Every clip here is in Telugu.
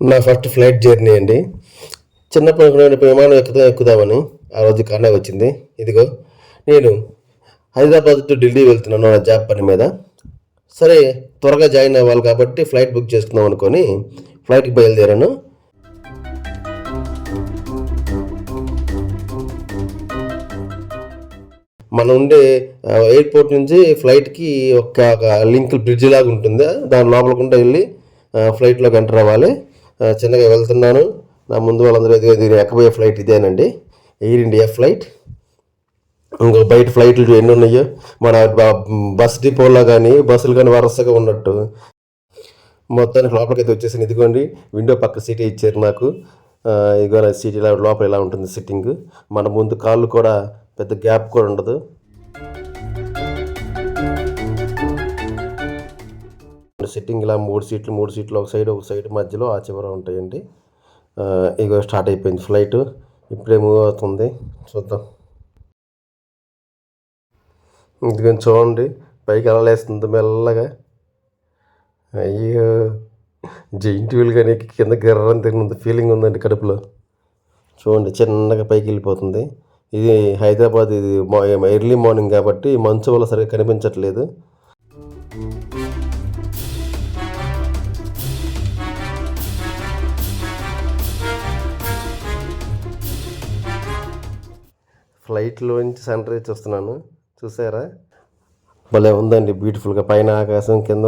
నా ఫస్ట్ ఫ్లైట్ జర్నీ అండి. చిన్నప్పుడు అనుకున్నాను విమానం ఎక్కుదామని. ఆ రోజు కర్ణాటక వచ్చింది. ఇదిగో నేను హైదరాబాద్ టు ఢిల్లీ వెళ్తున్నాను నా జాబ్ పని మీద. సరే త్వరగా జాయిన్ అవ్వాలి కాబట్టి ఫ్లైట్ బుక్ చేసుకుందాం అనుకొని ఫ్లైట్కి బయలుదేరాను. మనం ఉండే ఎయిర్పోర్ట్ నుంచి ఫ్లైట్కి ఒక లింక్ బ్రిడ్జ్ లాగా ఉంటుంది. దాని లోపలకుండా వెళ్ళి ఫ్లైట్లోకి ఎంటర్ అవ్వాలి. చిన్నగా వెళ్తున్నాను. నా ముందు వాళ్ళందరూ ఇది ఎక్కబోయే ఫ్లైట్ ఇదేనండి, ఎయిర్ ఇండియా ఫ్లైట్. ఇంకో బయట ఫ్లైట్లు ఎన్ని ఉన్నాయో, మన బస్ డిపోలో కానీ బస్సులు కానీ వరుసగా ఉన్నట్టు. మొత్తానికి లోపలికైతే వచ్చేసాను. ఇదిగోండి విండో పక్క సీట్ ఇచ్చారు నాకు. ఇదిగో సీట్ ఇలా లోపల ఇలా ఉంటుంది సిట్టింగ్. మన ముందు కాళ్ళు కూడా పెద్ద గ్యాప్ కూడా ఉండదు. సిట్టింగ్ ఇలా మూడు సీట్లు ఒక సైడ్ మధ్యలో ఆ చివర ఉంటాయండి. ఇగో స్టార్ట్ అయిపోయింది ఫ్లైట్. ఇప్పుడే మూవ్ అవుతుంది, చూద్దాం. ఇదిగోని చూడండి పైకి వెళ్ళలేస్తుంది మెల్లగా. అయ్యో, జైంట్ వీల్ కానీ కింద గిర్రం తిరిగినంత ఫీలింగ్ ఉందండి కడుపులో. చూడండి చిన్నగా పైకి వెళ్ళిపోతుంది. ఇది హైదరాబాద్, ఇది ఎర్లీ మార్నింగ్ కాబట్టి మంచు వల్ల సరిగ్గా కనిపించట్లేదు. ఫ్లైట్లోంచి సన్ రైజ్ చూస్తున్నాను, చూసారా? భలే ఉందండి బ్యూటిఫుల్గా. పైన ఆకాశం, కింద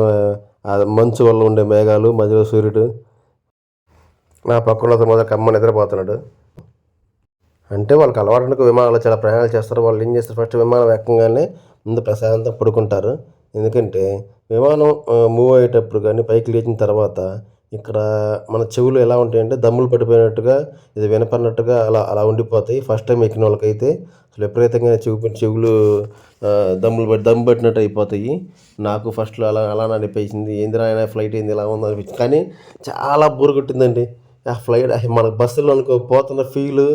మంచు వల్ల ఉండే మేఘాలు, మధ్యలో సూర్యుడు. నా పక్కన అతను మొదటి కమ్మ నిద్రపోతున్నాడు. అంటే వాళ్ళకి అలవాటు విమానాలు చాలా ప్రయాణాలు చేస్తారు. వాళ్ళు ఏం చేస్తారు, ఫస్ట్ విమానం ఎక్కగానే ముందు ప్రశాంతంగా పడుకుంటారు. ఎందుకంటే విమానం మూవ్ అయ్యేటప్పుడు కానీ పైకి లేచిన తర్వాత ఇక్కడ మన చెవులు ఎలా ఉంటాయంటే దమ్ములు పడిపోయినట్టుగా, ఇది వినపడినట్టుగా అలా అలా ఉండిపోతాయి. ఫస్ట్ టైం ఎక్కిన వాళ్ళకైతే అసలు విపరీతంగా చెవులు దమ్ము పట్టినట్టు అయిపోతాయి. నాకు ఫస్ట్లో అలా అనిపించింది. ఏందిరా ఆయన ఫ్లైట్ ఏంది ఇలా ఉంది అనిపించింది. కానీ చాలా బోర్ కొట్టిందండి ఆ ఫ్లైట్. మన బస్సులో అనుకో పోతున్న ఫీలు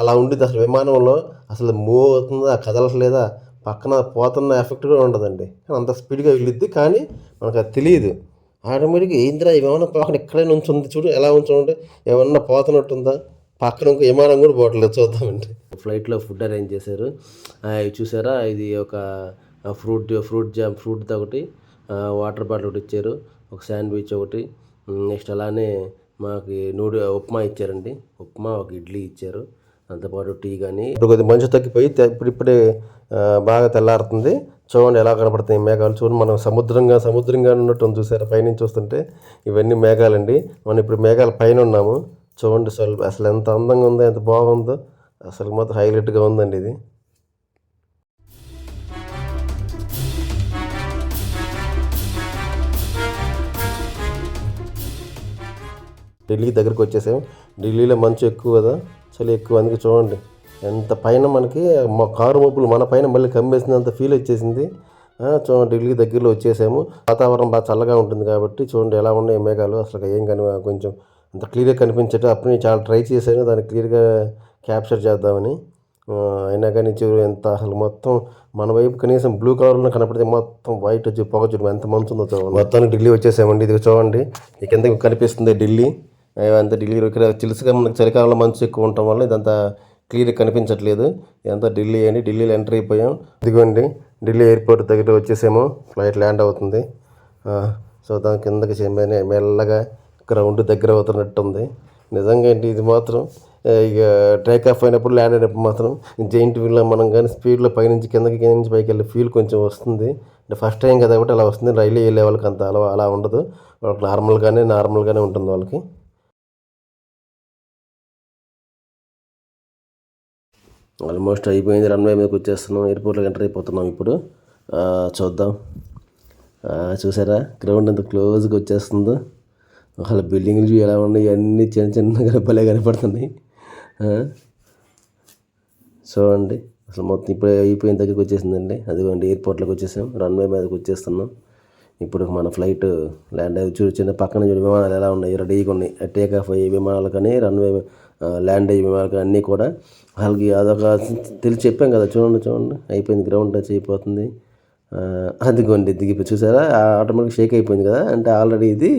అలా ఉండిద్ది. అసలు విమానంలో అసలు మూవ్ అవుతుందా, కదలట్లేదా, పక్కన పోతున్న ఎఫెక్ట్ కూడా ఉండదండి. అంత స్పీడ్గా వెళ్ళిద్ది, కానీ మనకు అది తెలియదు. ఆటోమేటిక్గా ఏందిరా ఈ విమానం పక్కన ఇక్కడే నుంచి ఉంది చూడు, ఎలా ఉంచండి, ఏమన్నా పోతున్నట్టుందా, పక్కన ఇంకో విమానం కూడా పోవట్లేదు, చూద్దామండి. ఫ్లైట్లో ఫుడ్ అరేంజ్ చేశారు. చూసారా, ఇది ఒక ఫ్రూట్ ఒకటి, వాటర్ బాటిల్ ఒకటి ఇచ్చారు, ఒక శాండ్విచ్ ఒకటి, నెక్స్ట్ అలానే మాకు ఉప్మా ఇచ్చారండి. ఉప్మా, ఒక ఇడ్లీ ఇచ్చారు, దాంతోపాటు టీ. కానీ ఇప్పుడు కొద్దిగా మంచు తగ్గిపోయి ఇప్పుడే బాగా తెల్లారుతుంది. చూడండి ఎలా కనపడుతున్నాయి మేఘాలు. చూడండి మనం సముద్రంగా ఉన్నట్టు చూసారా పైనుంచి చూస్తుంటే. ఇవన్నీ మేఘాలండి. మనం ఇప్పుడు మేఘాల పైన ఉన్నాము. చూడండి అసలు ఎంత అందంగా ఉందో, ఎంత బాగుందో. అసలు మాత్రం హైలైట్గా ఉందండి ఇది. ఢిల్లీ దగ్గరికి వచ్చేసాము. ఢిల్లీలో మంచు ఎక్కువ కదా, చలి ఎక్కువ, అందుకే చూడండి ఎంత పైన మనకి మా కారు మబ్బులు మన పైన మళ్ళీ కమ్మేసినంత ఫీల్ వచ్చేసింది. చూడండి ఢిల్లీ దగ్గరలో వచ్చేసాము. వాతావరణం బాగా చల్లగా ఉంటుంది కాబట్టి చూడండి ఎలా ఉన్నాయి మేఘాలు. అసలు ఏం కొంచెం అంత క్లియర్గా కనిపించట్టు. అప్పుడు నేను చాలా ట్రై చేశాను దాన్ని క్లియర్గా క్యాప్చర్ చేద్దామని. అయినా కానీ ఎంత అసలు మొత్తం మన వైపు కనీసం బ్లూ కలర్లో కనపడితే మొత్తం వైట్ వచ్చి పొగ చూడు ఎంత మంచు ఉందో చూడండి. మొత్తానికి ఢిల్లీ వచ్చేసామండి. ఇది చూడండి ఈ కింద కనిపిస్తుంది ఢిల్లీ. అంతా ఢిల్లీ ఇక్కడ తెలుసుగా మనకి చలికాలంలో మంచు ఎక్కువ ఉండటం వల్ల ఇదంతా క్లియర్గా కనిపించట్లేదు. ఇదంతా ఢిల్లీ అండి. ఢిల్లీలో ఎంటర్ అయిపోయాం. ఇదిగోండి ఢిల్లీ ఎయిర్పోర్ట్ దగ్గర వచ్చేసాము. ఫ్లైట్ ల్యాండ్ అవుతుంది. సో దాని కిందకి మెల్లగా గ్రౌండ్ దగ్గర అవుతున్నట్టుంది. నిజంగా ఏంటి ఇది మాత్రం ఇక టేక్ ఆఫ్ అయినప్పుడు, ల్యాండ్ అయినప్పుడు మాత్రం జైంట్ వీల్లో మనం కానీ స్పీడ్లో పైనుంచి కింద నుంచి పైకి వెళ్ళే ఫీల్ కొంచెం వస్తుంది. అంటే ఫస్ట్ టైం కదా కాబట్టి అలా వస్తుంది. రైలు వెళ్ళే వాళ్ళకి అంత అలా ఉండదు. వాళ్ళకి నార్మల్గానే ఉంటుంది వాళ్ళకి. ఆల్మోస్ట్ అయిపోయింది. రన్వే మీదకి వచ్చేస్తున్నాం. ఎయిర్పోర్ట్లోకి ఎంటర్ అయిపోతున్నాం ఇప్పుడు. చూద్దాం. చూసారా గ్రౌండ్ అంత క్లోజ్గా వచ్చేస్తుందో. అసలు బిల్డింగ్లు ఎలా ఉన్నాయి, అన్నీ చిన్నగా భలే కనపడుతున్నాయి. చూడండి అసలు మొత్తం ఇప్పుడే అయిపోయిన దగ్గరికి వచ్చేసిందండి. అదిగోండి ఎయిర్పోర్ట్లోకి వచ్చేసాం. రన్వే మీదకి వచ్చేస్తున్నాం. ఇప్పుడు మన ఫ్లైట్ ల్యాండ్ అయ్యి చిన్న పక్కన విమానాలు ఎలా ఉన్నాయి, రెడీగా ఉన్నాయి. టేక్ ఆఫ్ అయ్యే విమానాలు కానీ, రన్వే ల్యాండ్ అయ్యే విమానాలు కానీ అన్నీ కూడా వాళ్ళకి అదొక తెలిసి చెప్పాం కదా. చూడండి అయిపోయింది, గ్రౌండ్ టచ్ అయిపోతుంది. అదిగోండి దిగిపోయి చూసారా, ఆటోమేటిక్ షేక్ అయిపోయింది కదా. అంటే ఆల్రెడీ ఇది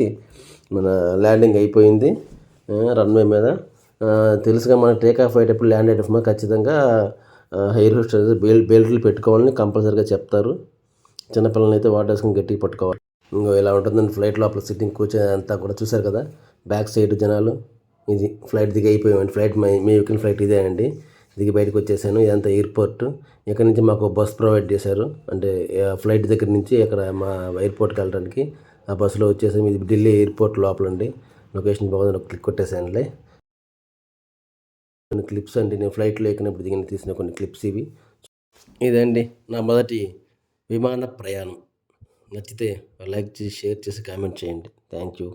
మన ల్యాండింగ్ అయిపోయింది రన్వే మీద. తెలుసుగా మన టేక్ ఆఫ్ అయ్యేటప్పుడు ల్యాండ్ అయ్యేటప్పుడు ఖచ్చితంగా ఎయిర్ హోస్టెస్ బెల్ట్లు పెట్టుకోవాలని కంపల్సరీగా చెప్తారు. చిన్నపిల్లల్ని అయితే వాటేసుకొని గట్టిగా పట్టుకోవాలి. ఇంకో ఇలా ఉంటుందండి ఫ్లైట్ లోపల సిట్టింగ్ కూర్చొని అంతా కూడా చూశారు కదా, బ్యాక్ సైడ్ జనాలు. ఇది ఫ్లైట్ దిగి అయిపోయామండి. ఫ్లైట్ మేము ఎక్కిన ఫ్లైట్ ఇదే అండి. దిగి బయటకు వచ్చేసాను. ఇదంతా ఎయిర్పోర్ట్. ఇక్కడ నుంచి మాకు బస్ ప్రొవైడ్ చేశారు, అంటే ఫ్లైట్ దగ్గర నుంచి ఇక్కడ మా ఎయిర్పోర్ట్కి వెళ్ళడానికి ఆ బస్సులో వచ్చేసాము. ఇది ఢిల్లీ ఎయిర్పోర్ట్ లోపలండి. లొకేషన్ బాగుంది, ఒక క్లిక్ కొట్టేసానులే. కొన్ని క్లిప్స్ అండి, నేను ఫ్లైట్లో ఎక్కినప్పుడు తీసిన కొన్ని క్లిప్స్ ఇవి. ఇదండి నా మొదటి విమాన ప్రయాణం. నచ్చితే లైక్ చేసి, షేర్ చేసి, కామెంట్ చేయండి. Thank you.